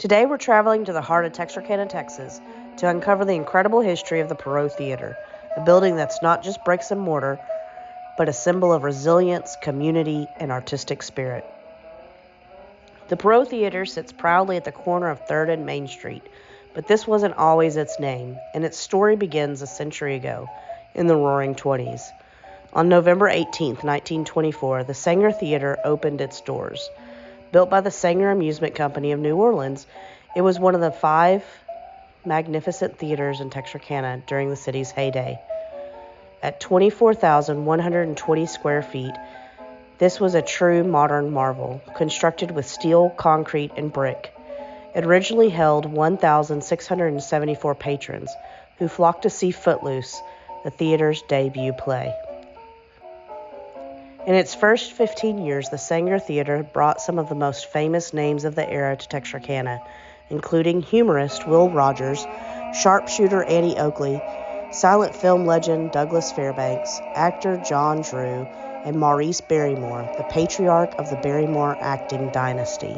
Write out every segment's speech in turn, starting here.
Today we're traveling to the heart of Texarkana, Texas, to uncover the incredible history of the Perot Theatre, a building that's not just bricks and mortar, but a symbol of resilience, community, and artistic spirit. The Perot Theatre sits proudly at the corner of 3rd and Main Street, but this wasn't always its name, and its story begins a century ago, in the Roaring '20s. On November 18, 1924, the Saenger Theatre opened its doors. Built by the Saenger Amusement Company of New Orleans, it was one of the 5 magnificent theaters in Texarkana during the city's heyday. At 24,120 square feet, this was a true modern marvel, constructed with steel, concrete, and brick. It originally held 1,674 patrons, who flocked to see Footloose, the theater's debut play. In its first 15 years, the Saenger Theatre brought some of the most famous names of the era to Texarkana, including humorist Will Rogers, sharpshooter Annie Oakley, silent film legend Douglas Fairbanks, actor John Drew, and Maurice Barrymore, the patriarch of the Barrymore acting dynasty.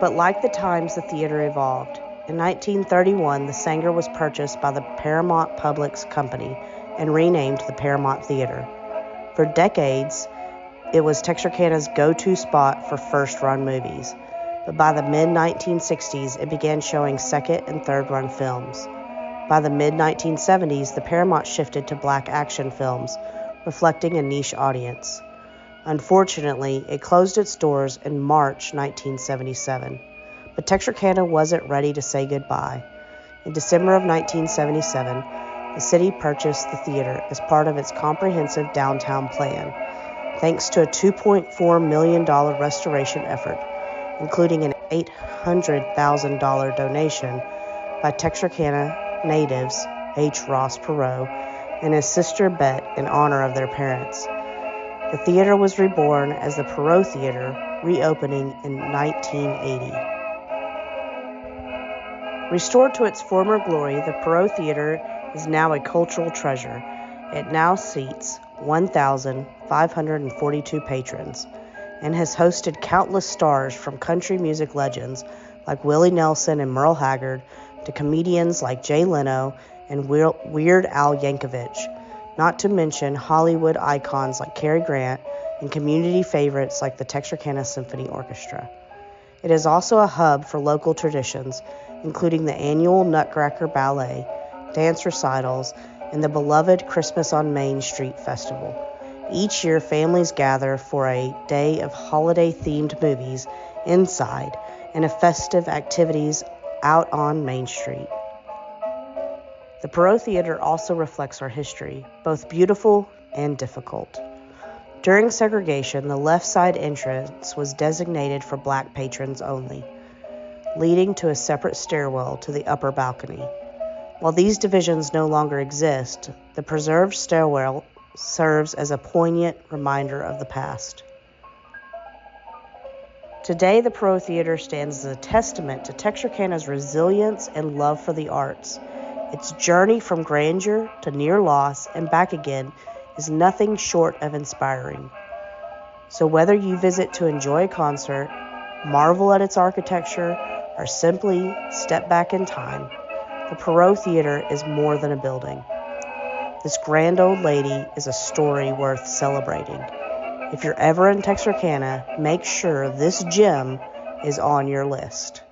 But like the times, the theater evolved. In 1931, the Saenger was purchased by the Paramount Publics Company and renamed the Paramount Theatre. For decades, it was Texarkana's go-to spot for first-run movies, but by the mid-1960s, it began showing second- and third-run films. By the mid-1970s, the Paramount shifted to black action films, reflecting a niche audience. Unfortunately, it closed its doors in March 1977, but Texarkana wasn't ready to say goodbye. In December of 1977, the city purchased the theater as part of its comprehensive downtown plan, thanks to a $2.4 million restoration effort, including an $800,000 donation by Texarkana natives H. Ross Perot and his sister Bet in honor of their parents. The theater was reborn as the Perot Theatre, reopening in 1980. Restored to its former glory, the Perot Theatre is now a cultural treasure. It now seats 1,542 patrons and has hosted countless stars from country music legends like Willie Nelson and Merle Haggard to comedians like Jay Leno and Weird Al Yankovic, not to mention Hollywood icons like Cary Grant and community favorites like the Texarkana Symphony Orchestra. It is also a hub for local traditions, including the annual Nutcracker Ballet, dance recitals, and the beloved Christmas on Main Street Festival. Each year, families gather for a day of holiday-themed movies inside and of festive activities out on Main Street. The Perot Theatre also reflects our history, both beautiful and difficult. During segregation, the left side entrance was designated for black patrons only, leading to a separate stairwell to the upper balcony. While these divisions no longer exist, the preserved stairwell serves as a poignant reminder of the past. Today, the Perot Theatre stands as a testament to Texarkana's resilience and love for the arts. Its journey from grandeur to near loss and back again is nothing short of inspiring. So whether you visit to enjoy a concert, marvel at its architecture, or simply step back in time, the Perot Theatre is more than a building. This grand old lady is a story worth celebrating. If you're ever in Texarkana, make sure this gem is on your list.